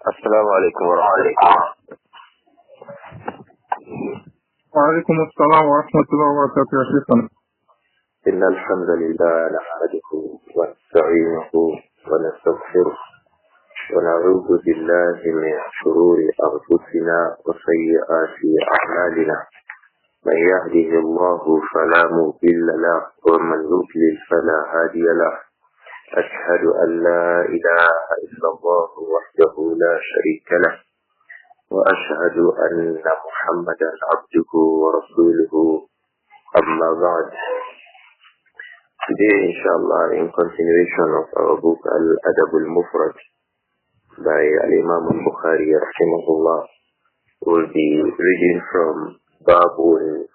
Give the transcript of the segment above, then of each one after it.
السلام عليكم ورحمة الله. وعليكم السلام ورحمة الله وبركاته يا شيخنا. إن الحمد لله نحمده ونستعينه ونستغفره ونعوذ بالله من شرور أنفسنا وسيئات أعمالنا. من يهده الله فلا مضل له ومن يضلل فلا هادي له. أشهد أن لا إله إلا الله وحده لا شريك له وأشهد أن محمدا عبده ورسوله. أما بعد. Today, inshallah, in continuation of our book Al-Adab Al-Mufrad by Imām Al-Bukhāri rahimahullah, we'll be reading from Babun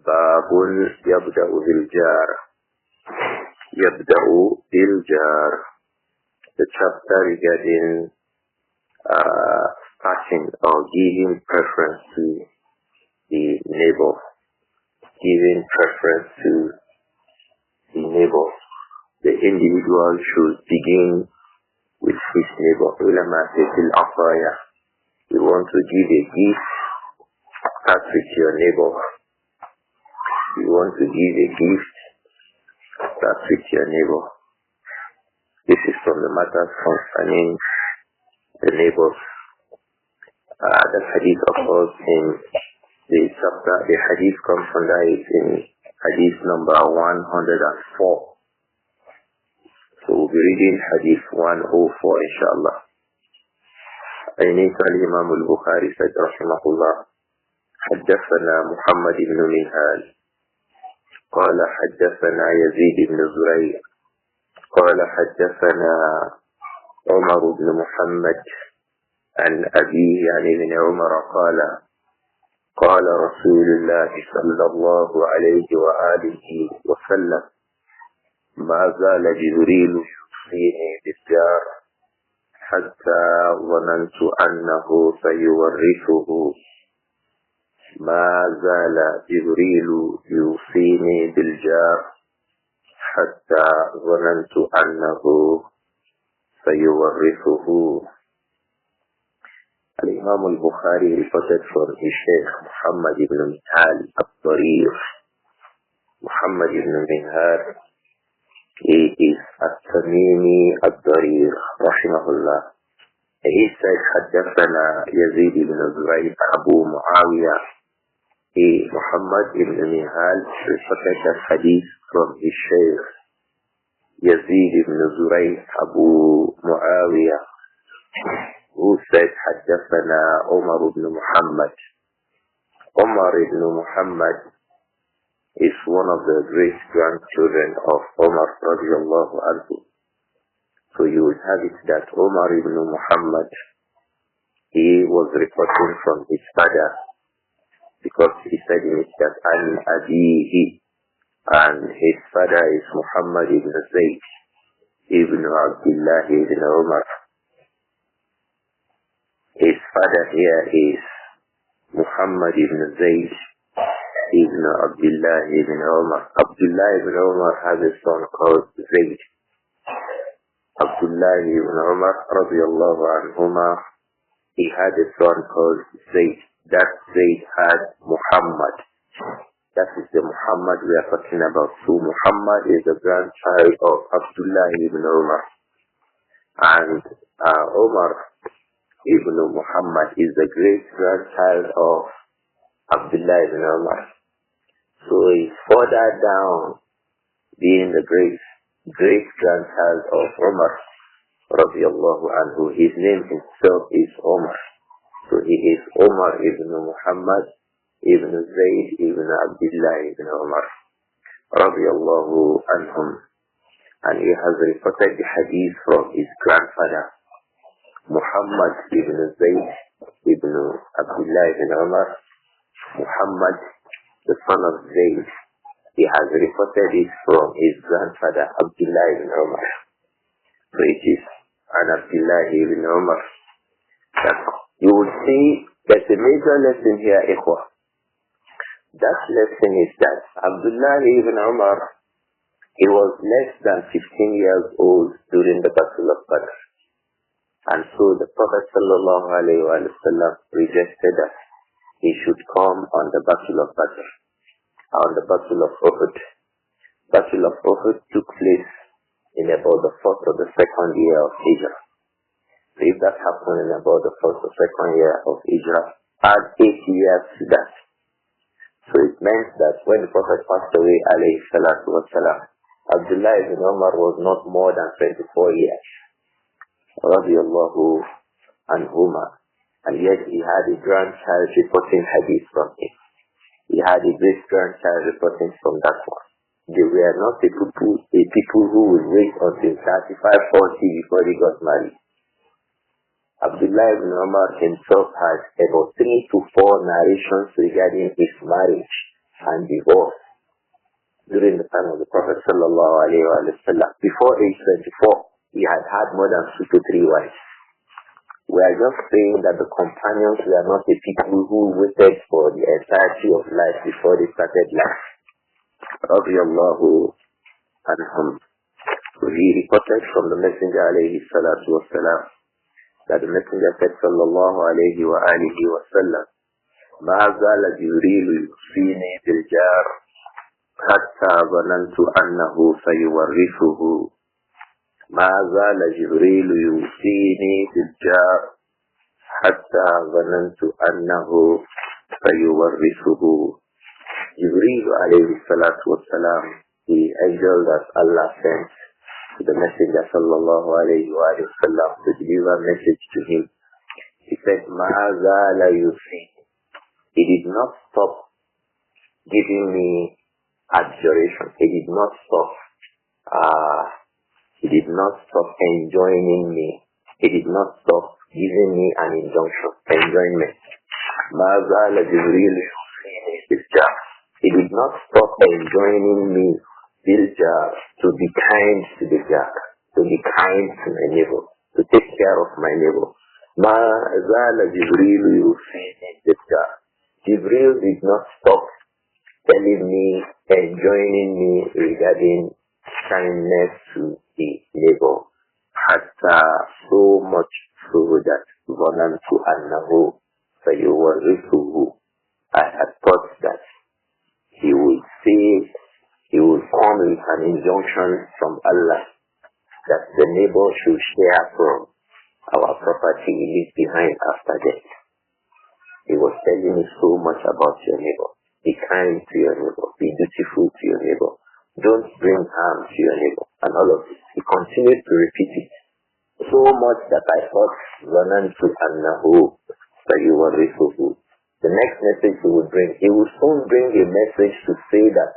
Yabda'u Bil-Jar. Yabda'u Bil-Jar, the chapter regarding starting or giving preference to the neighbor. Giving preference to the neighbor. The individual should begin with his neighbor. Ulama says al-afaya. You want to give a gift, start with your neighbor. You want to give a gift, start with your neighbor. This is from the matters concerning the neighbors. The hadith occurs in the chapter. The hadith comes under it in hadith number 104. So we'll be reading hadith 104 inshallah. Imām Al-Bukhāri said rahimahullah, حدثنا محمد بن منهال قال حدثنا يزيد بن زريع قال حدثنا عمر بن محمد عن أبيه عن ابن عمر قال قال رسول الله صلى الله عليه وآله وسلم ما زال جبريل يوصيني بالجار حتى ظننت أنه سيورثه. ما زال جبريل يوصيني بالجار حتى ظننت أنه سيورثه. Imām Al-Bukhāri reported from his Shaykh Muhammad ibn Minhal Abdur-Raūf. Muhammad ibn Minhal, he is At-Tamimi Abdur-Raūf rahimahullah. He said حدثنا يزيد بن زريع أبو معاوية. Muhammad ibn Minhal reported that hadith from his Shaykh Yazid ibn Zurayh Abu Muawiyah, who said حدثنا عمر ibn Muhammad. Umar ibn Muhammad is one of the great grandchildren of Umar radiallahu anhu. So you will have it that Umar ibn Muhammad, he was reporting from his father, because he said in it that An Abihi, and his father is Muhammad ibn Zayd ibn Abdullah ibn Umar. His father here is Muhammad ibn Zayd ibn Abdullah ibn Umar. Abdullah ibn Umar has a son called Zayd. Abdullah ibn Umar radiallahu anhuma, he had a son called Zayd. That Zayd had Muhammad. That is the Muhammad we are talking about. So Muhammad is the grandchild of Abdullah ibn Umar. And Umar ibn Muhammad is the great grandchild of Abdullah ibn Umar. So he's further down, being the great grandchild of Umar radiallahu anhu. His name himself is Umar. So he is Umar ibn Muhammad ibn Zayd ibn Abdullah ibn Umar radiallahu anhum. And he has reported the hadith from his grandfather Muhammad ibn Zayd ibn Abdullah ibn Umar. Muhammad, the son of Zayd, he has reported it from his grandfather Abdullah ibn Umar. So it is an Abdullah ibn Umar. You will see there's a major lesson here, ikhwah. That lesson is that Abdullah ibn Umar, he was less than 15 years old during the Battle of Badr. And so the Prophet sallallahu alayhi wa sallam requested that he should come on the Battle of Badr, on the Battle of Uhud. Battle of Uhud took place in about the first or the second year of Hijrah. So if that happened in about the first or second year of Hijrah, add 8 years to that. So it meant that when the Prophet passed away, alayhi salatu wasalam, Abdullah ibn Umar was not more than 24 years. Radiallahu anhuma. And yet he had a grandchild reporting hadith from him. He had a great-grandchild reporting from that one. They were not a people who would wait until 35, 40 before they got married. Abdullah ibn Umar himself had about 3 to 4 narrations regarding his marriage and divorce during the time of the Prophet sallallahu alaihi wasallam. Before age 24, he had had more than 2 to 3 wives. We are just saying that the companions were not the people who waited for the entirety of life before they started life. Radiallahu anhum. So he reported from the Messenger alayhi salatu wasalam that the Messenger said sallallahu alayhi wa alihi wa sallam, مَا زَالَ جِبْرِيلُ يُوصِينِي بِالْجَارِ حَتَّى ظَنَنْتُ أَنَّهُ سَيُوَرِّثُهُ مَا زَالَ جِبْرِيلُ يُوصِينِي بِالْجَارِ حَتَّى ظَنَنْتُ أَنَّهُ سَيُوَرِّثُهُ. Jibreel alayhi salatu wasalam, the angel that Allah sent to the Messenger sallallahu alayhi wa sallam to deliver a message to him. He said, مَا زَالَ يُوصِينِي. He did not stop giving me adjuration. He did not stop enjoining me. He did not stop giving me an injunction, enjoyment. مَا زَالَ جِبْرِيلُ يُوصِينِي بِالْجَارِ. He did not stop enjoining me, biljar, to be kind to the jar, to be kind to my neighbor, to take care of my neighbor. Ma zala Jibreel yusini biljar. Jibreel did not stop telling me, enjoining me regarding kindness to the neighbor. Hatta so much so that Zanantu annahu sayuwarrithuhu. I had thought that he would come with an injunction from Allah that the neighbor should share from our property he leaves behind after death. He was telling me so much about your neighbor. Be kind to your neighbor. Be dutiful to your neighbor. Don't bring harm to your neighbor. And all of this. He continued to repeat it. So much that I thought, Zanantu annahu sayuwarrithuhu. The next message he would bring, he would soon bring a message to say that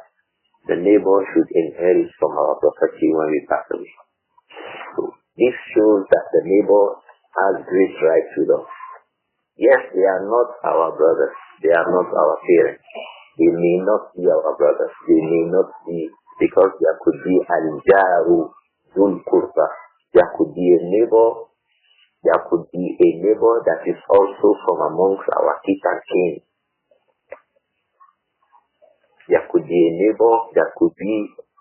the neighbor should inherit from our property when we pass away. So this shows that the neighbor has great rights with us. Yes, they are not our brothers. They are not our parents. They may not be our brothers. They may not be, because there could be al-jaru dhul qurba. There could be a neighbor. There could be a neighbor that is also from amongst our kith and kin. There could be a neighbor that could be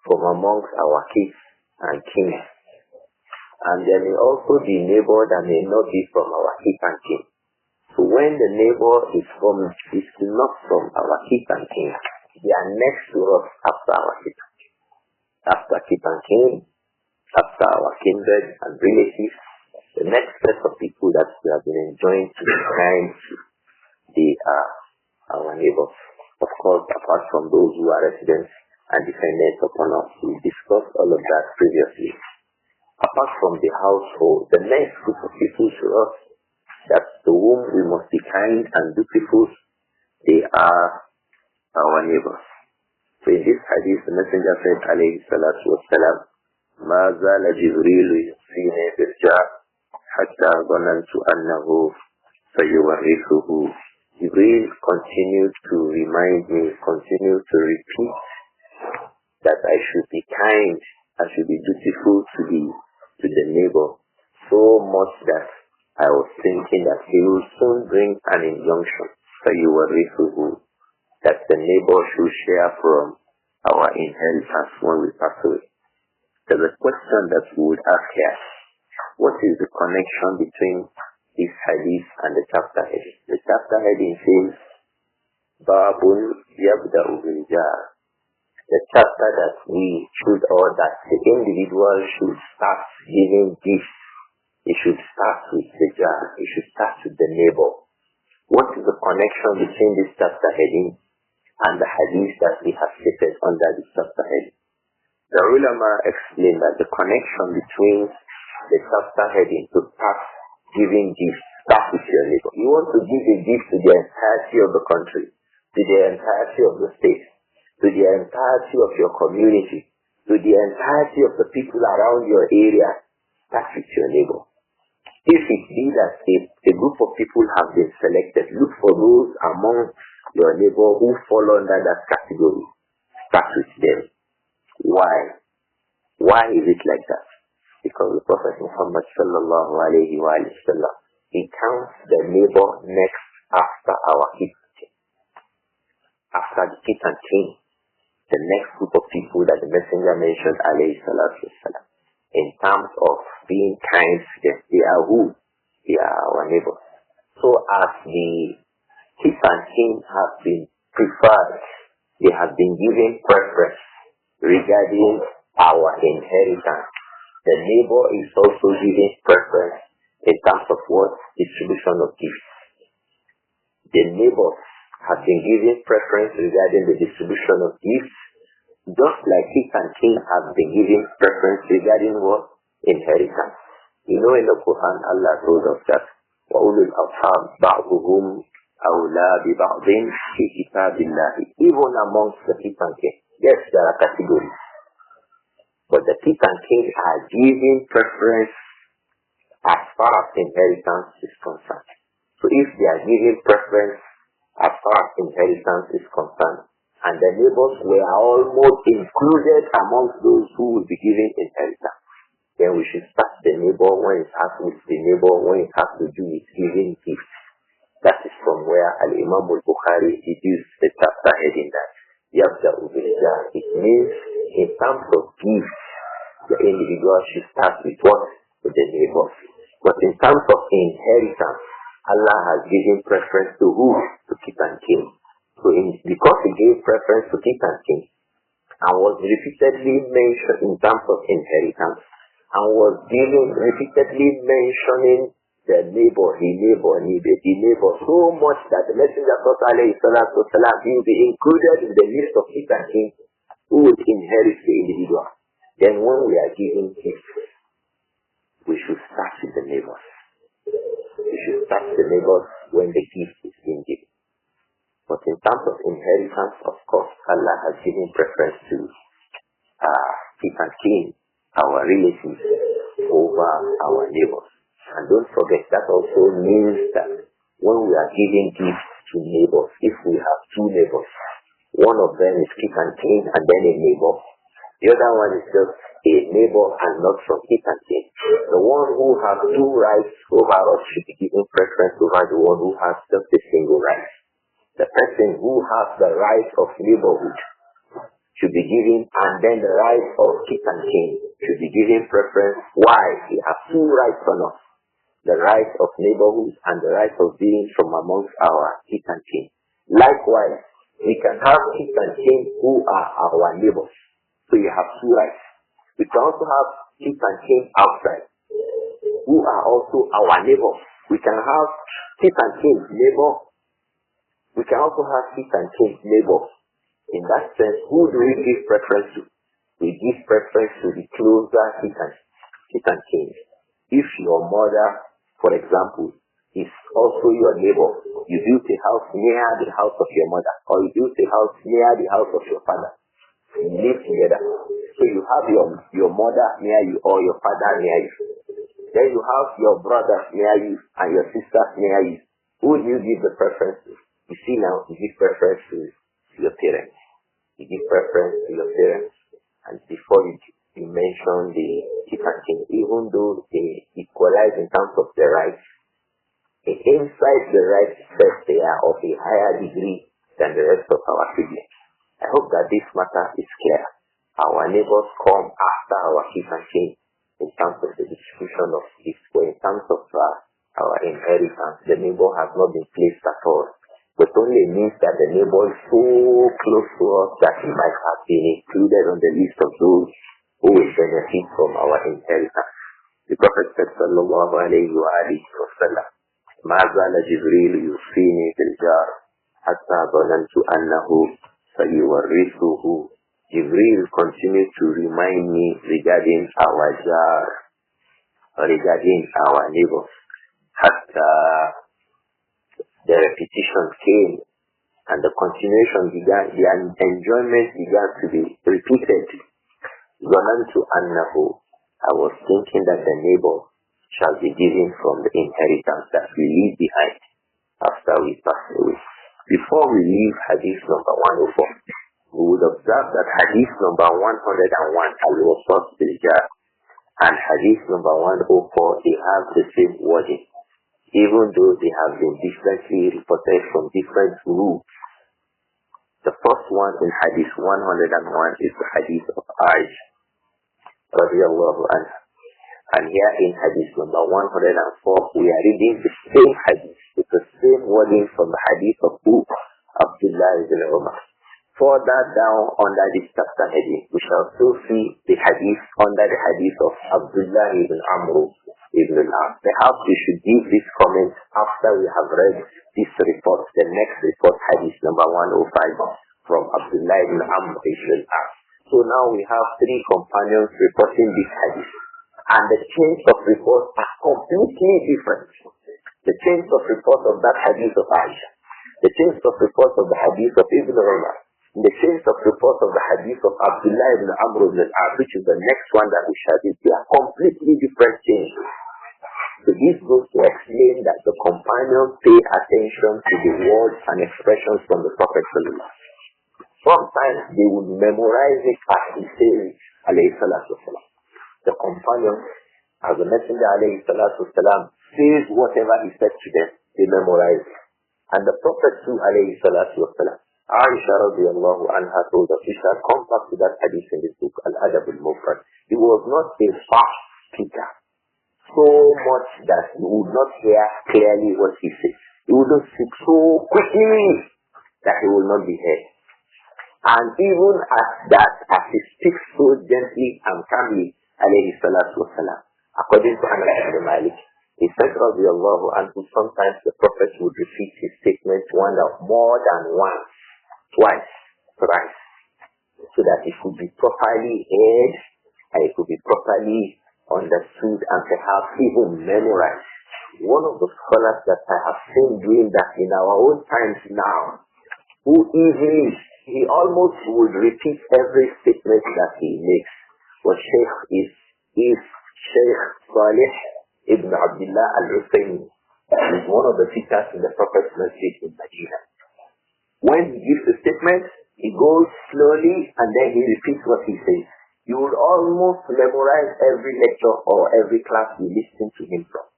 from amongst our kith and kin. And there may also be a neighbor that may not be from our kith and kin. So when the neighbor is not from our kith and kin, they are next to us after our kith and kin. After kith and kin, after our kindred and relatives, the next set of people that we have been enjoying to be kind to, they are our neighbors. Of course, apart from those who are residents and dependent upon us. We discussed all of that previously. Apart from the household, the next group of people to us, that to whom we must be kind and dutiful, they are our neighbors. So in this hadith, the Messenger said, alayhi salatu wassalam, مَا زَالَ جِبْرِيلُ يُوصِينِي بِالْجَارِ حَتَّى ظَنَنْتُ أَنَّهُ سَيُوَرِّثُهُ. Jibreel continued to remind me, continued to repeat that I should be kind, I should be dutiful to the neighbor, so much that I was thinking that he will soon bring an injunction, سَيُوَرِّثُهُ, that the neighbor should share from our inheritance when we pass away. There's a question that we would ask here. what is the connection between this hadith and the chapter heading? The chapter heading says, Babun Yabda'u Bil-Jar. The chapter that we should, or that the individual should start giving gifts. He should start with the jar. He should start with the neighbor. What is the connection between this chapter heading and the hadith that we have stated under this chapter heading? The ulama explained that the connection between the chapter heading to start giving gifts, start with your neighbor. You want to give a gift to the entirety of the country, to the entirety of the state, to the entirety of your community, to the entirety of the people around your area. Start with your neighbor. If it be that a group of people have been selected, look for those among your neighbor who fall under that category. Start with them. Why? Why is it like that? Because the Prophet Muhammad sallallahu alayhi wa sallam, he counts the neighbor next after our kith and kin. After the kith and kin, the next group of people that the Messenger mentioned alayhi salatu wasalam, in terms of being kind to them, they are who? They are our neighbors. So as the kith and kin have been preferred, they have been given preference regarding our inheritance. The neighbor is also given preference in terms of what? Distribution of gifts. The neighbors have been given preference regarding the distribution of gifts, just like kith and kin have been given preference regarding what? Inheritance. You know in the Quran, Allah told us that وَأُولُو الْأَرْحَامِ بَعْضُهُمْ أَوْلَى بِبَعْضٍ فِي كِتَابِ اللَّهِ. Even amongst the kith and kin, yes, there are categories, but the kith and kin are given preference as far as inheritance is concerned. So if they are given preference as far as inheritance is concerned, and the neighbors were almost included amongst those who will be given inheritance, then we should start the neighbor when it has with the neighbor when it has to do with giving gifts. That is from where Al-Imām Al-Bukhāri deduced the chapter heading that Yabda'u Bil-Jar. It means in terms of gifts, the individual should start with what? With the neighbors. But in terms of inheritance, Allah has given preference to who? To kith and kin. So because he gave preference to kith and kin, and was repeatedly mentioned in terms of inheritance, and was repeatedly mentioning the neighbor so much that the Messenger of Allah will be included in the list of kith and kin who would inherit the individual. Then when we are giving gifts, we should start with the neighbors. We should start with the neighbors when the gift is being given. But in terms of inheritance, of course, Allah has given preference to kith and kin, our relatives, over our neighbors. And don't forget, that also means that when we are giving gifts to neighbors, if we have two neighbors, one of them is kith and kin and then a neighbor, the other one is just a neighbor and not from kith and kin. The one who has two rights over us should be given preference over the one who has just a single right. The person who has the right of neighborhood should be given, and then the right of kith and kin should be given preference. Why? He has two rights on us. The right of neighborhood and the right of being from amongst our kith and kin. Likewise, we can have kith and kin who are our neighbors. So you have two rights. We can also have kith and kin outside, who are also our neighbors. We can have kith and kin neighbor. We can also have kith and kin neighbors. In that sense, who do we give preference to? We give preference to the closer kith and kin. If your mother, for example, is also your neighbor, you built a house near the house of your mother, or you built a house near the house of your father. You live together. So you have your mother near you or your father near you. Then you have your brother near you and your sister near you. Who do you give the preference to? You see now, you give preference to your parents. You give preference to your parents. And before you mention the kith and kin, even though they equalize in terms of the rights, inside the rights itself, they are of a higher degree than the rest of our siblings. I hope that this matter is clear. Our neighbors come after our kith and kin. in terms of the distribution of gifts, or in terms of our inheritance, the neighbor has not been placed at all. But only means that the neighbor is so close to us that he might have been included on the list of those who will benefit from our inheritance. The Prophet said, sallallahu alayhi wa alihi wa sallam, مَا زَالَ جِبْرِيلُ يُوصِينِي بِالْجَارِ حَتَّى ظَنَنْتُ أَنَّهُ سَيُوَرِّثُهُ. Jibreel continued to remind me regarding our jar, regarding our neighbors. Hatta the repetition came and the continuation began, the enjoyment began to be repeated. ظَنَنْتُ أَنَّهُ, I was thinking that the neighbor shall be given from the inheritance that we leave behind after we pass away. Before we leave Hadith number 104, we would observe that Hadith number 101, Al-Wasat Bil-Jar, and Hadith number 104, they have the same wording, even though they have been differently reported from different routes. The first one in Hadith 101 is the Hadith of Aisha, radiyallahu anha. And here in Hadith number 104, we are reading the same Hadith, with the same wording from the Hadith of Abdullah ibn Umar. Further down under this chapter heading, we shall still see the Hadith under the Hadith of Abdullah ibn Amr ibn al-As. Perhaps we should give this comment after we have read this report, the next report, Hadith number 105 from Abdullah ibn Amr ibn al-As. So now we have three companions reporting this Hadith. And the chains of report are completely different. The chains of report of that Hadith of Aisha, the chains of report of the Hadith of Ibn Umar, the chains of report of the Hadith of Abdullah ibn Amr ibn al-As, which is the next one that we shall read, they are completely different chains. So this goes to explain that the companions pay attention to the words and expressions from the Prophet. Sometimes they would memorize it as he says, alayhi salatu wasalam. The companion, as the Messenger alayhi salatu wasalam says whatever he said to them, they memorize it. And the Prophet too alayhi salatu wasalam, Aisha radiyallahu anha told us, we shall come back to that hadith in this book, Al-Adab Al-Mufrad. He was not a fast speaker, so much that you would not hear clearly what he says. He would not speak so quickly that he will not be heard. And even at that, as he speaks so gently and calmly, alayhi salatu wasalam, according to Anas ibn Malik, he said, radiyallahu anhu, sometimes the Prophet would repeat his statement more than once, twice, thrice, so that it could be properly heard and it could be properly understood and perhaps even memorized. One of the scholars that I have seen doing that in our own times now, who even he almost would repeat every statement that he makes. What Shaykh is Shaykh Salih ibn Abdullah Al-Husayni. He is one of the teachers in the Prophet's Masjid in Medina. When he gives a statement, he goes slowly and then he repeats what he says. You would almost memorize every lecture or every class you listen to him from.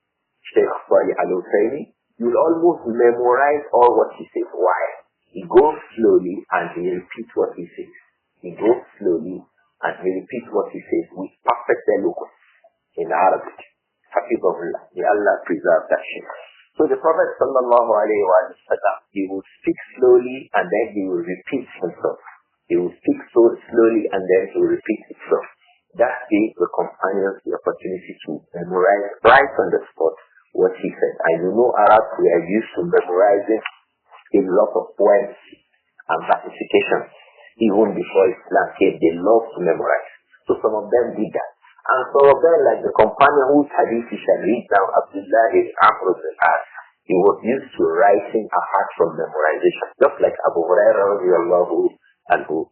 Shaykh Salih Al-Husayni, you will almost memorize all what he says. Why? He goes slowly and he repeats what he says. He goes slowly and he repeats what he says with perfect eloquence in Arabic. Hafizahullah. May Allah preserve that shaykh. So the Prophet sallallahu alayhi wa sallam, he will speak slowly and then he will repeat himself. He will speak so slowly and then he will repeat himself. That gives the companions the opportunity to memorize right on the spot what he said. And you know Arabs, we are used to memorizing a lot of poems and versifications. Even before Islam came, they love to memorize. So some of them did that. And some of them, like the companion whose hadith we shall read now, Abdullah ibn Amr ibn al-As, he was used to writing apart from memorization. Just like Abdur-Raūf,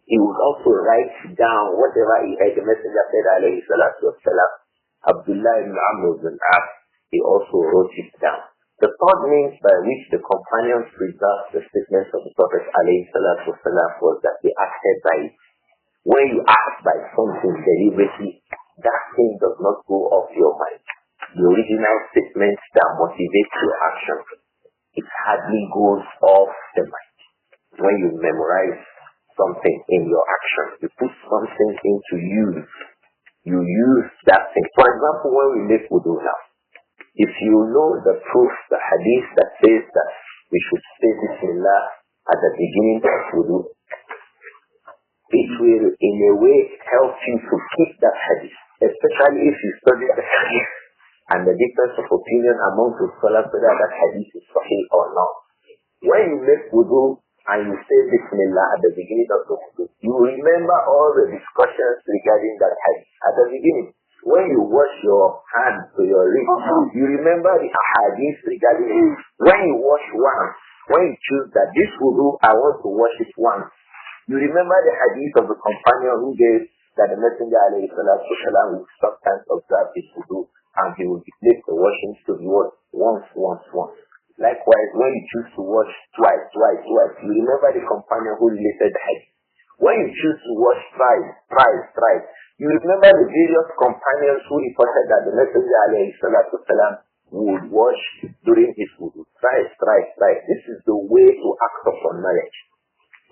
he would also write down whatever he heard the Messenger said, alayhi salatu wasalam. Abdullah ibn Amr ibn al-As, he also wrote it down. The third means by which the companions preserved the statements of the Prophet alayhi salatu wasalam was that they acted by it. When you act by something deliberately, that thing does not go off your mind. The original statement that motivates your action, it hardly goes off the mind. When you memorize something in your action, you put something into use, you use that thing. For example, when we make wudu now, if you know the proof, the hadith that says that we should say Bismillah at the beginning of wudu, it will in a way help you to keep that hadith, especially if you study the hadith and the difference of opinion among the scholars whether that hadith is sahih or not. When you make wudu and you say Bismillah at the beginning of the wudu, you remember all the discussions regarding that hadith at the beginning. When you wash your hands to your lips, you remember the hadith regarding it. When you wash once, when you choose that this wudu, I want to wash it once, you remember the hadith of the companion who gave that the Messenger alayhi salatu wasalam would sometimes observe his wudu and he would place the washings to be washed once. Likewise, when you choose to wash twice, you remember the companion who related the hadith. When you choose to wash thrice, you remember the various companions who reported that the Messenger alayhi salatu wasalam would wash during his wudu. Thrice. This is the way to act upon knowledge.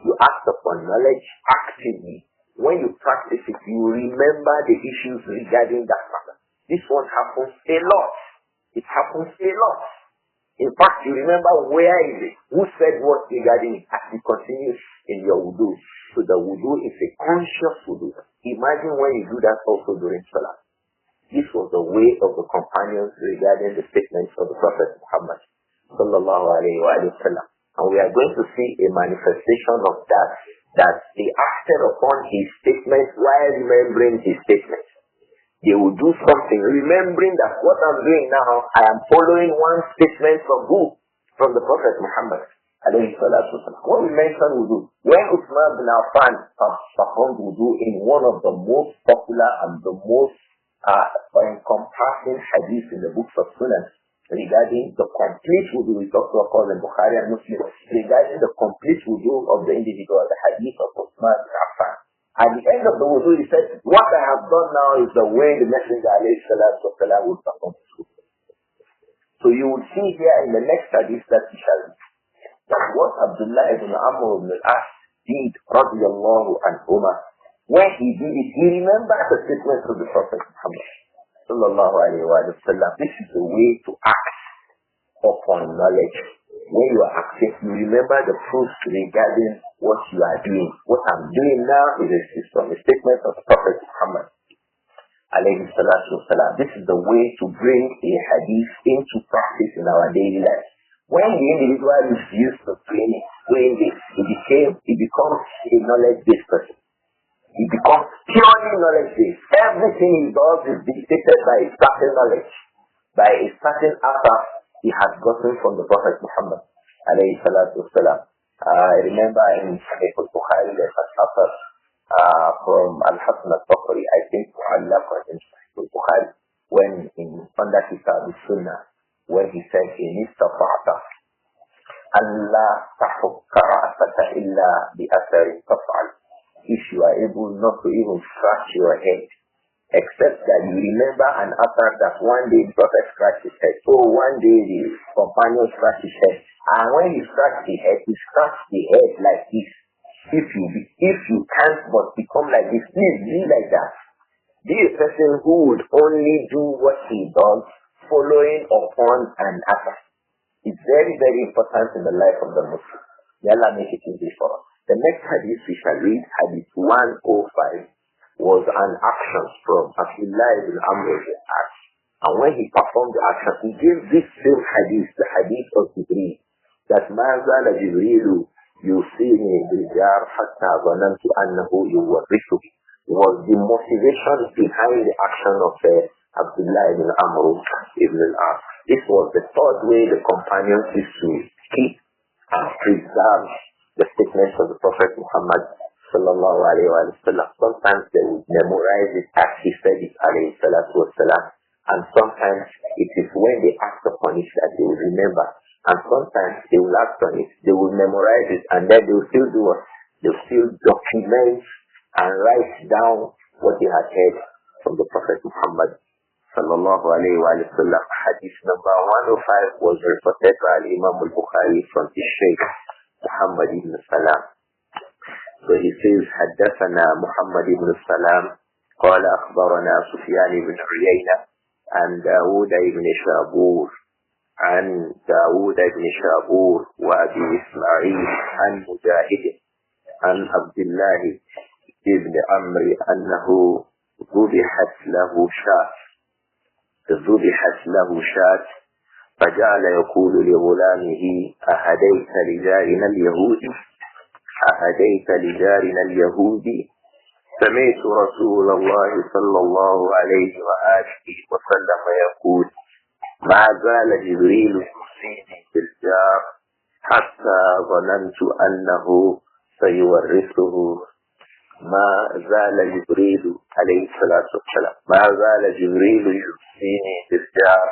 You act upon knowledge actively. When you practice it, you remember the issues regarding that matter. This one happens a lot. It happens a lot. In fact, you remember where is it, who said what regarding it as you continue in your wudu. So the wudu is a conscious wudu. Imagine when you do that also during Salah. This was the way of the companions regarding the statements of the Prophet Muhammad sallallahu alayhi wa sallam. And we are going to see a manifestation of that they acted upon his statements while remembering his statements. They will do something, remembering that what I'm doing now, I am following one statement from who? From the Prophet Muhammad alayhi salatu wasalam. When we mention wudu, when Uthman bin Affan performed wudu in one of the most popular and the most encompassing hadith in the books of Sunnah, regarding the complete wudu, we talked about Al-Bukhāri and Muslim, regarding the complete wudu of the individual, the hadith of Uthman bin Affan. At the end of the wudu, he said, what I have done now is the way the Messenger alayhi salatu wasalam would perform his wudu. So you will see here in the next hadith that we shall read, that what Abdullah ibn Amr ibn al-As did, radiyallahu anhuma, when he did it, he remembered the statements of the Prophet Muhammad sallallahu alayhi wa sallam. This is the way to act upon knowledge. When you are acting, you remember the proofs regarding what you are doing. What I'm doing now is from a statement of the Prophet Muhammad alayhi salatu wasalam. This is the way to bring a hadith into practice in our daily life. When the individual is used to training, doing this, he becomes a knowledge-based person. He becomes purely knowledge-based. Everything he does is dictated by a certain knowledge, by a certain answer he has gotten from the Prophet Muhammad alayhi salatu wasalam. I remember in Al-Bukhāri there's an answer from Al-Hasan al-Basri, I think, Al-Bukhāri, when in under Kitab al-Sunnah, when he said, in istafa'ta Allah tahukka ra'asaka illa bi atharin taf'al. If you are able not to even scratch your head, except that you remember an author that one day the Prophet scratched his head. So one day the companion scratched his head. And when he scratched the head, he scratched the head like this. If you can't but become like this, please be like that. Be a person who would only do what he does, following upon an author. It's very, very important in the life of the Muslim. May Allah make it easy for us. The next hadith we shall read, hadith 105, was an action from Abdullah ibn Amr ibn al-As. And when he performed the action, he gave this same hadith, the hadith of Ibrāhīm, that مَا زَالَ جِبْرِيلُ يُوصِينِي بِالْجَارِ حَتَّى ظَنَنْتُ أَنَّهُ يُوَرِّثُهُ. Was the motivation behind the action of Abdullah ibn Amr ibn al-As. This was the third way the companions used to keep and preserve the statements of the Prophet Muhammad sallallahu alayhi wa sallam. Sometimes they would memorize it as he said it alayhi salatu wa salam. And sometimes it is when they act upon it that they will remember. And sometimes they will act on it, they will memorize it, and then they will still do what? They will still document and write down what they had heard from the Prophet Muhammad sallallahu alayhi wa sallam. Hadith number 105 was reported by Imām Al-Bukhāri from his Shaykh Muhammad ibn Salam. So he says, حدثنا محمد ibn Salam قال أخبرنا سفيان بن عيينة عن داود بن شابور عن داود بن شابور وأبي إسماعيل عن مجاهد عن عبد الله بن عمرو أنه ذبحت له شاة فجعل يقول لغلامه أهديت لجارنا اليهودي سمعت رسول الله صلى الله عليه وآله وسلم يقول ما زال جبريل يوصيني بالجار حتى ظننت أنه سيورثه ما زال جبريل عليه الصلاة والسلام ما زال جبريل يوصيني بالجار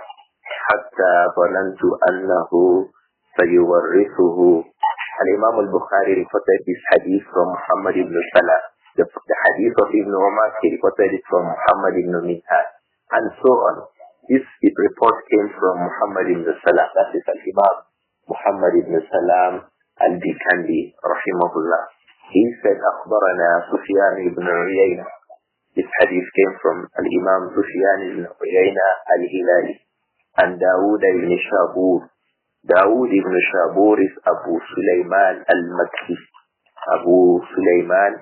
حتى ظننت أنه سيورثه. Al-Imam Al-Bukhāri reported this hadith from Muhammad ibn Salam. The hadith of Ibn Umar, he reported it from Muhammad ibn Minhaj, and so on. This report came from Muhammad ibn Salam. That is Al-Imam Muhammad ibn Salam al-Bikandi, rahimahullah. He said, أخبرنا سفيان ibn عيينة. This hadith came from Al-Imam Sufyan ibn Uyayna al-Hilali and Dawood ibn Shabur. Dawood ibn Shabur is Abu Sulaiman al-Makki. Abu Sulaiman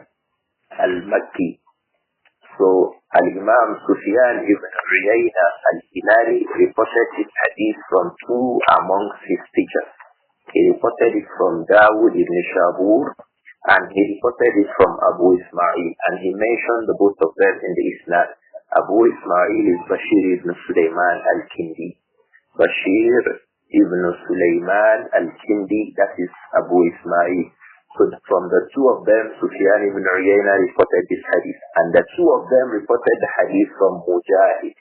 al-Makki. So Al-Imam Sufyan ibn Uyayna al-Hilali reported this hadith from two amongst his teachers. He reported it from Dawood ibn Shabur and he reported it from Abu Ismāīl, and he mentioned the both of them in the Isnad. Abu Ismāīl is Bashir ibn Sulaiman al-Kindi. Bashir ibn Sulaiman al-Kindi, that is Abu Ismāīl. So from the two of them, Sufyan ibn Uyayna reported this hadith, and the two of them reported the hadith from Mujahid.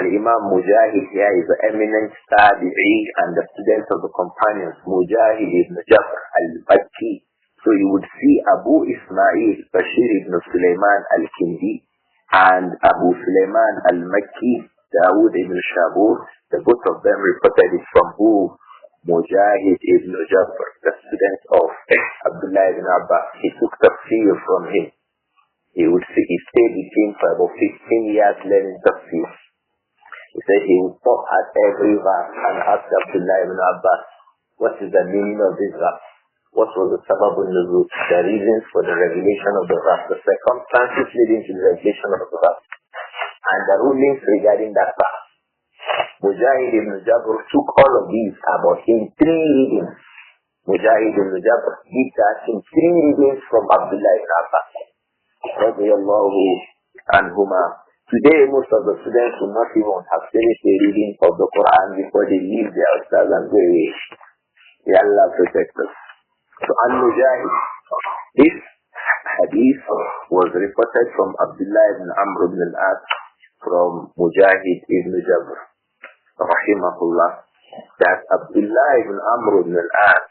Al-Imam Mujahid here is the eminent tabi'i and the student of the companions, Mujahid ibn Jabr al-Bakki. So you would see Abu Ismāīl, Bashir ibn Sulaiman al-Kindi, and Abu Sulaiman al-Makki, Dawood ibn Shabur. The both of them reported it from who? Mujahid ibn Jabr, the student of Abdullah ibn Abbas. He took tafsir from him. He stayed with him for about 15 years learning tafsir. He said he would stop at every verse and ask Abdullah ibn Abbas, what is the meaning of this verse? What was the sabab al-nuzul, the reasons for the revelation of the verse, the circumstances leading to the revelation of the verse, and the rulings regarding that verse. Mujahid ibn Jabr took all of these about in 3 readings. Mujahid ibn Jabr did that in 3 readings from Abdullah ibn Abbas, radiyallahu anhuma. Today, most of the students will not even have finished the reading of the Quran before they leave their ustaz and go away. May Allah protect us. So, Al-Mujahid, this hadith was reported from Abdullah ibn Amr ibn al-As from Mujahid ibn Jabr, rahimahullah, that Abdullah ibn Amr ibn al-As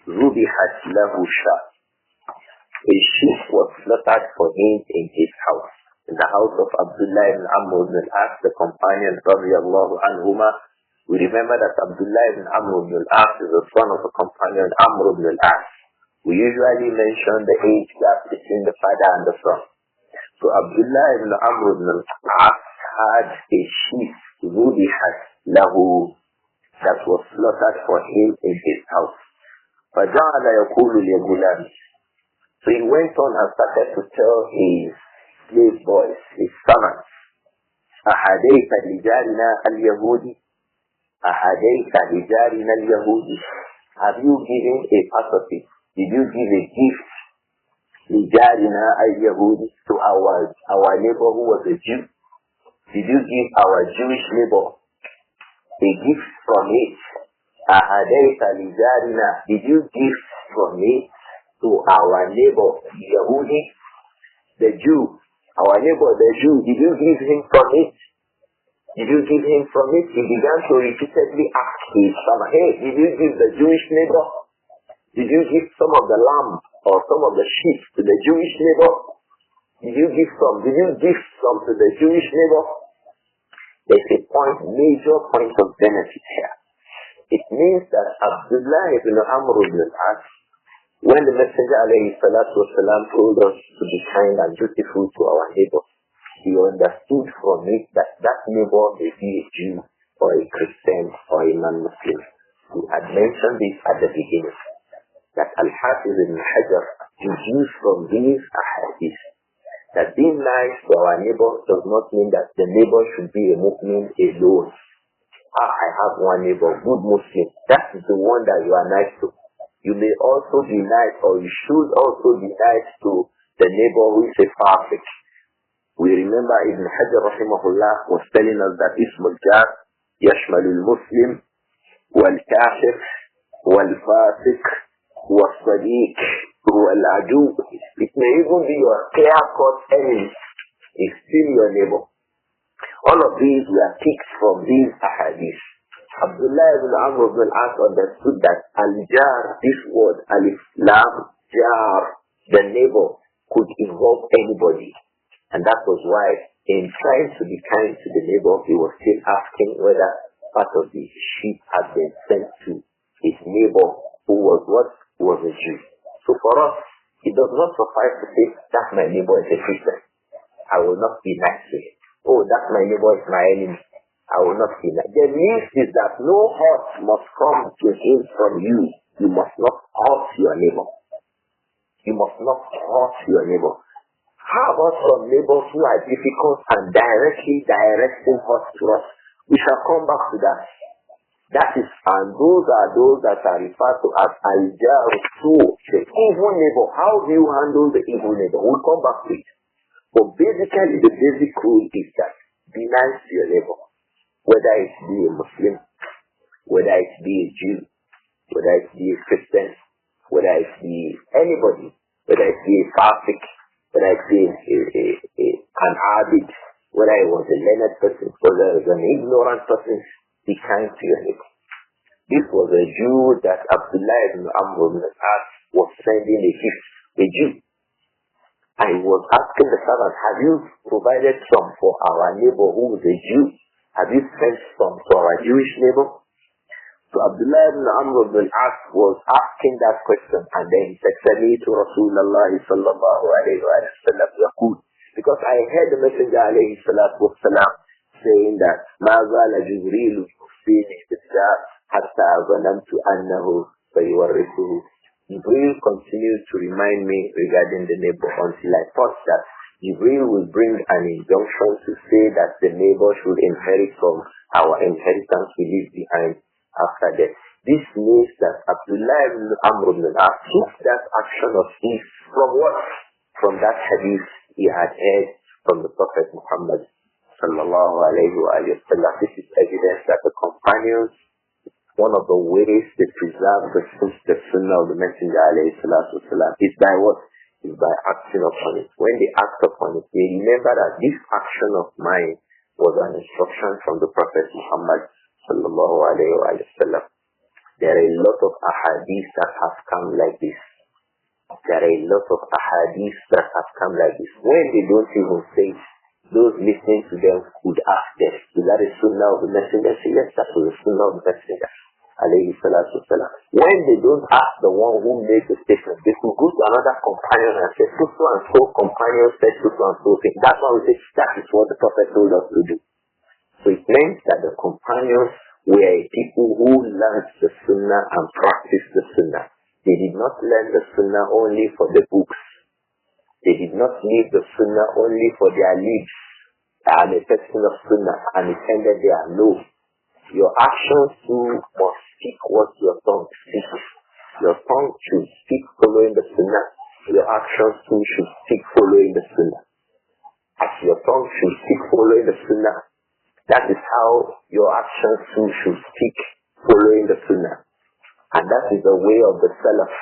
zubihat lahu shah. A sheep was slaughtered for him in his house, in the house of Abdullah ibn Amr ibn al-As, the companion, radiyallahu anhuma. We remember that Abdullah ibn Amr ibn al-As is the son of the companion Amr ibn al-As. We usually mention the age gap between the father and the son. So Abdullah ibn Amr ibn al-As had a sheep, zubihat lahu, that was slaughtered for him in his house. فَجَعَلَ يَقُولُ لِغُلَامِ. So he went on and started to tell his slave boys, his servants, أَحَدَيْتَ لِجَارِنَا الْيَهُودِ أَحَدَيْتَ لِجَارِنَا الْيَهُودِ. Have you given a part of it? Did you give a gift لِجَارِنَا الْيَهُودِ to our neighbor who was a Jew? Did you give our Jewish neighbor a gift from it? أَحَدَيْتَ لِجَارِنَا. Did you give from it to our neighbor Yahudi, the Jew? Our neighbor the Jew, did you give him from it? Did you give him from it? He began to repeatedly ask his son, hey, did you give the Jewish neighbor? Did you give some of the lamb or some of the sheep to the Jewish neighbor? Did you give some to the Jewish neighbor? There's a major point of benefit here. It means that Abdullah ibn Amr ibn al-As, when the Messenger alayhi salatu wasalam told us to be kind and dutiful to our neighbor, he understood from it that that neighbor may be a Jew or a Christian or a non-Muslim. We had mentioned this at the beginning, that Al-Hafiz ibn Hajar deduced from these ahadith that being nice to our neighbor does not mean that the neighbor should be a Muslim alone. I have one neighbor, good Muslim. That is the one that you are nice to. You may also be nice, or you should also be nice to the neighbor who is a fasiq. We remember Ibn Hajar rahimahullah was telling us that Ismul Jar yashmalul Muslim wal kafir wal fasiq wal sadiq wal adu. It may even be your clear-cut enemy. It's still your neighbor. All of these were picked from these ahadith. Abdullah ibn Amr ibn al-As understood that al-jar, this word, alif lam, jar, the neighbor, could involve anybody. And that was why, in trying to be kind to the neighbor, he was still asking whether part of the sheep had been sent to his neighbor, who was what? Was a Jew. So for us, it does not suffice to say, that my neighbor is a Christian. I will not be nice to him. Oh, that my neighbor is my enemy. I will not be nice. The least is that no hurt must come to him from you. You must not hurt your neighbor. You must not hurt your neighbor. How about some neighbors who are difficult and directing hurt to us? We shall come back to that. That is, and those are those that are referred to as al-jar, the evil neighbor. How do you handle the evil neighbor? We'll come back to it. But basically, the basic rule is that be nice to your neighbor. Whether it be a Muslim, whether it be a Jew, whether it be a Christian, whether it be anybody, whether it be a Fasiq, whether it be an Abid, whether it was a learned person, whether it was an ignorant person, be kind to your neighbor. This was a Jew that Abdullah ibn Amr ibn al-As was sending a gift, a Jew. I was asking the servant, have you provided some for our neighbor who is a Jew? Have you sent some to our Jewish neighbor? So Abdullah ibn Amr ibn al-As was asking that question, and then he said, Sami'tu Rasulullah sallallahu alayhi wa sallam yaqul. Because I heard the Messenger alayhi salatu wasalam saying that مَا زَالَ جِبْرِيلُ يُخْفِينِي بِالدَّارِ حَتَّى ظَنَنْتُ أَنَّهُ سَيُوَرِّثُهُ. Jibreel continued to remind me regarding the neighbor until I thought that Jibreel will bring an injunction to say that the neighbor should inherit from our inheritance we leave behind after death. This means that Abdullah ibn Amr ibn al-As took that action of his from what? From that hadith he had heard from the Prophet Muhammad sallallahu alayhi wa sallam. This is evidence that the companions, one of the ways they preserve the sunnah of the Messenger alayhi salatu wasalam is by what? Is by acting upon it. When they act upon it, they remember that this action of mine was an instruction from the Prophet Muhammad sallallahu alayhi wa sallam. There are a lot of ahadith that have come like this. There are a lot of ahadith that have come like this. When they don't even say it, those listening to them could ask them, is that a sunnah of the Messenger? Say, yes, that was a sunnah of the Messenger alayhi salatu wasalam. When they don't ask the one who made the statement, they could go to another companion and say, so and so companion said so and so thing. That's why we say, that is what the Prophet told us to do. So it meant that the companions were people who learned the sunnah and practiced the sunnah. They did not learn the sunnah only for the books. They did not leave the sunnah only for their lips and a person of sunnah and it ended there. No. Your actions too must speak what your tongue speaks. Your tongue should speak following the sunnah. Your actions too should speak following the sunnah. As your tongue should speak following the sunnah, that is how your actions too should speak following the sunnah. And that is the way of the Salaf.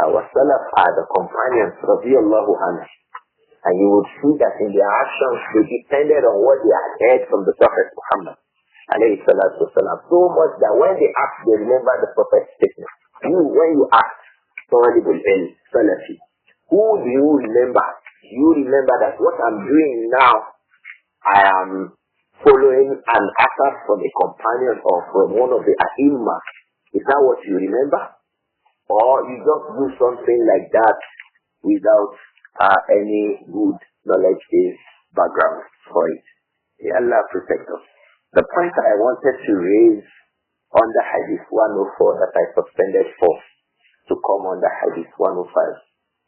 Our Salaf are the companions, radiyallahu anhu. And you would see that in their actions, they depended on what they had heard from the Prophet Muhammad, alayhi salatu wasalam. So much that when they act, they remember the Prophet's statement. When you act, Talibul Ilm, Salafi, who do you remember? You remember that what I'm doing now, I am following an asar from a companion or from one of the A'immah. Is that what you remember? Or you just do something like that without any good knowledge base background for it. May Allah protect us. The point I wanted to raise on the Hadith 104 that I suspended for to come on the Hadith 105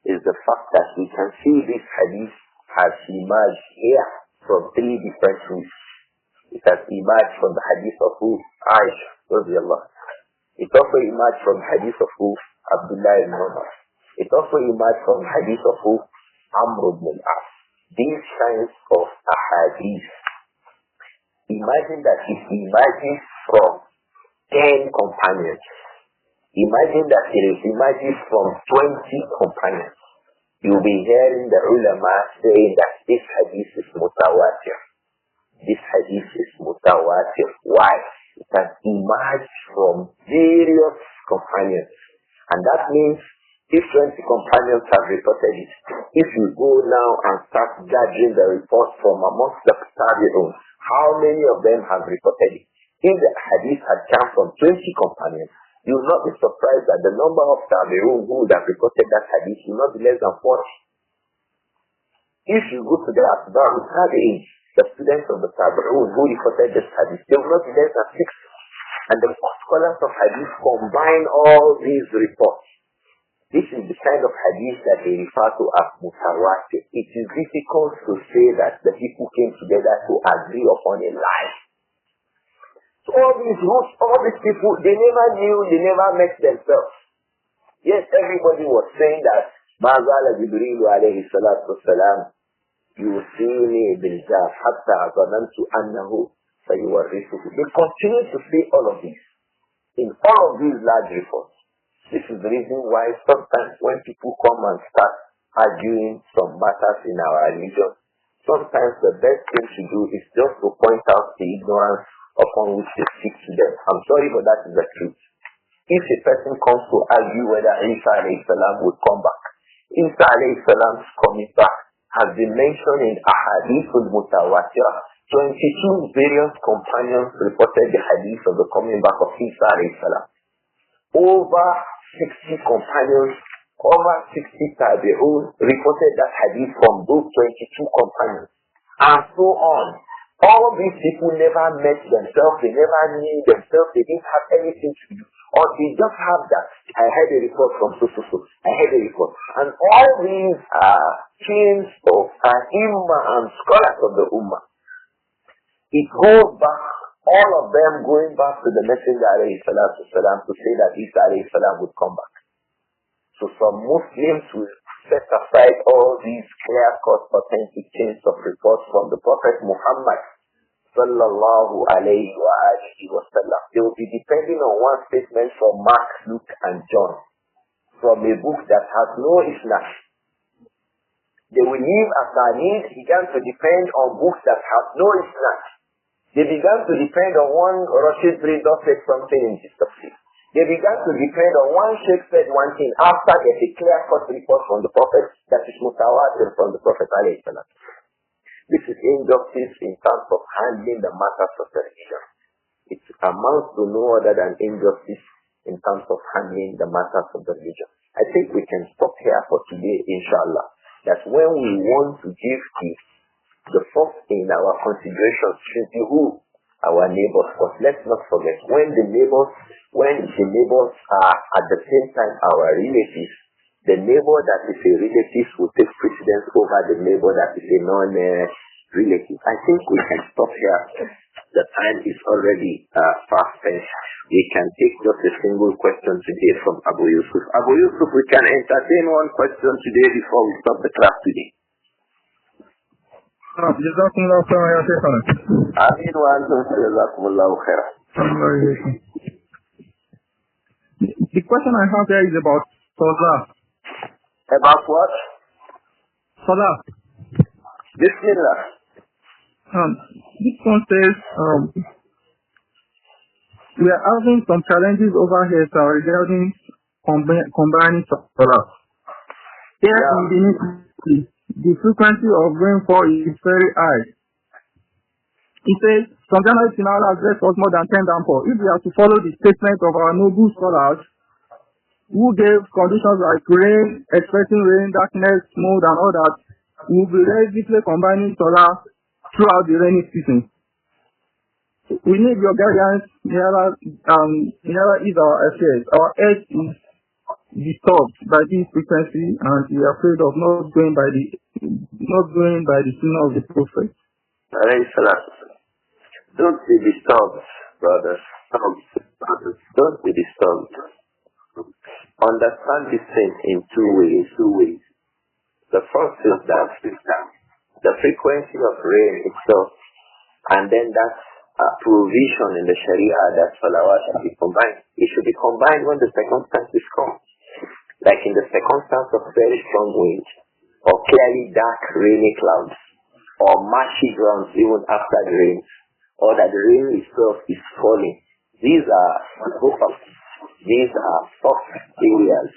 is the fact that we can see this Hadith has emerged here from three different routes. It has emerged from the Hadith of who? Aisha, radiallahu anha. It also emerged from the Hadith of who? Abdullah ibn Umar. It also emerged from the Hadith of who? Amr ibn al-As. These kinds of Ahadith, imagine that it emerges from 10 companions. Imagine that it is emerging from 20 companions. You'll be hearing the ulama saying that this hadith is mutawatir. This hadith is mutawatir. Why? It has emerged from various companions. And that means if 20 companions have reported it, if you go now and start gathering the reports from amongst the tabi'un, how many of them have reported it? If the hadith had come from 20 companions, you will not be surprised that the number of tabi'un who would have reported that hadith will not be less than 40. If you go to the Atba'u Tabi'in, the students of the tabi'un who reported this hadith, they will not be less than 6. And the scholars of hadith combine all these reports. This is the kind of hadith that they refer to as mutawatir. It is difficult to say that the people came together to agree upon a lie. So all these groups, all these people, they never knew, they never met themselves. Yes, everybody was saying that Ma'azala Jibreel alayhi salatu wasalam, yusini biljaf hatta zanantu annahu sayuwarrisuhu. They continue to say all of this in all of these large reports. This is the reason why sometimes when people come and start arguing some matters in our religion, sometimes the best thing to do is just to point out the ignorance upon which they speak to them. I'm sorry, but that is the truth. If a person comes to argue whether Isa alayhi salam would come back, Isa alayhi salam's coming back has been mentioned in Ahadith al-Mutawatirah. 22 various companions reported the hadith of the coming back of Isa alayhi salam. Over 60 companions, over 60 tabi'un reported that hadith from those 22 companions, and so on. All these people never met themselves, they never knew themselves, they didn't have anything to do, or they just have that. I had a report from so. I had a report. And all these are chains of Imām and scholars of the Ummah. It goes back, all of them going back to the Messenger alayhi salatu wasalam to say that Isa alayhi salam would come back. So some Muslims will set aside all these clear-cut authentic chains of reports from the Prophet Muhammad sallallahu alayhi wa alihi wa sallam. They will be depending on one statement from Mark, Luke and John from a book that has no isnad. They will leave asanid, began to depend on books that have no isnad. They began to depend on one Rashid Rida said something in his tafsir. They began to depend on one Shaykh said one thing after there's a clear-cut report from the Prophet that is mutawatir from the Prophet alayhi salam. This is injustice in terms of handling the matters of the religion. It amounts to no other than injustice in terms of handling the matters of the religion. I think we can stop here for today, inshallah. That when we want to give the first in our consideration should be who? Our neighbors. But let's not forget, when the neighbors are at the same time our relatives, the neighbor that is a relative will take precedence over the neighbor that is a non-relative. I think we can stop here. The time is already fast spent. We can take just a single question today from Abu Yusuf. Abu Yusuf, we can entertain one question today before we stop the class today. Jazakumullahu khairan ya Shaykhana. Amin wa antum jazakumullahu khairan. The question I have here is about Salah. About what? Salah. Bismillah. This one says, we are having some challenges over here regarding combining Salah. Here in the Nifty, the frequency of rainfall is very high. He says, from January to now, has blessed us more than 10 downpour. If we are to follow the statement of our noble scholars, who gave conditions like rain, expecting rain, darkness, smoke, and all that, we will be religiously combining Salah throughout the rainy season. We need your guidance nearer is our affairs. Our edge is disturbed by this frequency, and we are afraid of not going by the sunnah of the Prophet. Don't be disturbed, brothers. Don't be disturbed. Understand this thing in two ways. The first is that the frequency of rain itself, and then that provision in the Sharia that salawat should be combined. It should be combined when the circumstances come. Like in the circumstance of very strong wind, or clearly dark rainy clouds, or marshy grounds even after the rain, or that the rain itself is falling. These are soft areas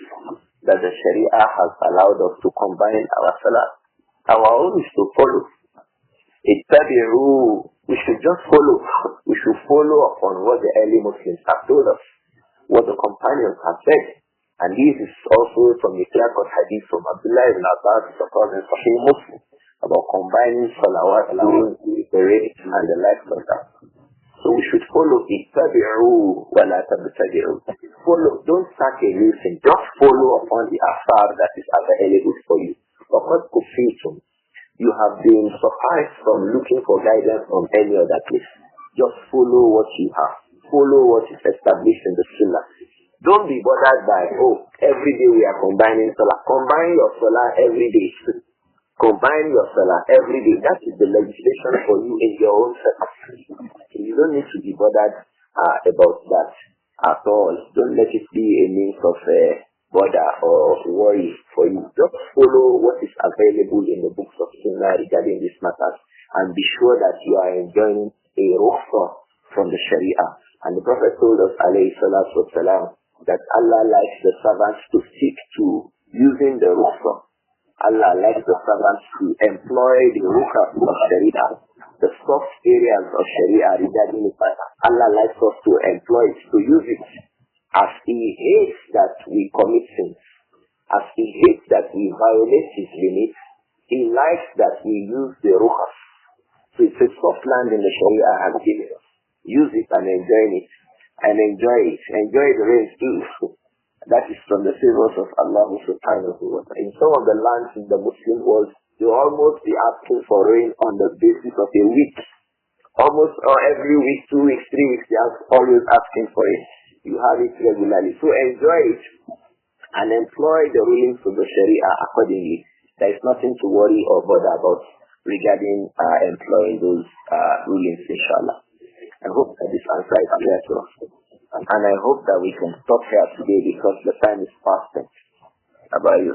that the Sharia has allowed us to combine our salah. Our own is to follow. At-Tibyān, we should just follow. We should follow upon what the early Muslims have told us, what the companions have said. And this is also from the clear-cut hadith from Abdullah ibn Abbas in Sahih Muslim about combining salawat during the rain and the likes of that. So we should follow At-Tibyān wa lā tabtadi'ū. Follow, don't start a new thing. Just follow upon the afar that is available for you. Because you have been sufficed from looking for guidance from any other place. Just follow what you have. Follow what is established in the Sunnah. Don't be bothered by, every day we are combining salah. Combine your salah every day. Combine your salah every day. That is the legislation for you in your own circumstances. You don't need to be bothered about that at all. Don't let it be a means of bother or worry for you. Just follow what is available in the books of Sunnah regarding these matters, and be sure that you are enjoying a rukhsah from the Sharia. And the Prophet told us, alayhi salatu wasalam, that Allah likes the servants to stick to using the rukhsah. Allah likes the servants to employ the rukhsah of Sharia, the soft areas of Sharia regarding it. Allah likes us to employ it, to use it. As He hates that we commit sins, as He hates that we violate His limits, He likes that we use the rukhas. So it's a soft land in the Sharia has given us. Use it and enjoy it. And enjoy it. Enjoy the rain too. That is from the favors of Allah subhanahu wa ta'ala. In some of the lands in the Muslim world, they will almost be asking for rain on the basis of a week. Almost every week, 2 weeks, 3 weeks, they are always asking for it. You have it regularly. So enjoy it and employ the rulings of the Sharia accordingly. There is nothing to worry or bother about regarding employing those rulings, inshallah. I hope that this answer is clear to us. And I hope that we can stop here today because the time is past spent. About you.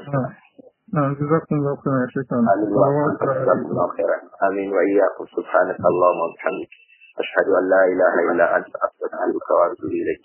آمين وإياكم سبحانك اللهم وبحمدك أشهد أن لا إله إلا أنت أستغفرك وأتوب إليك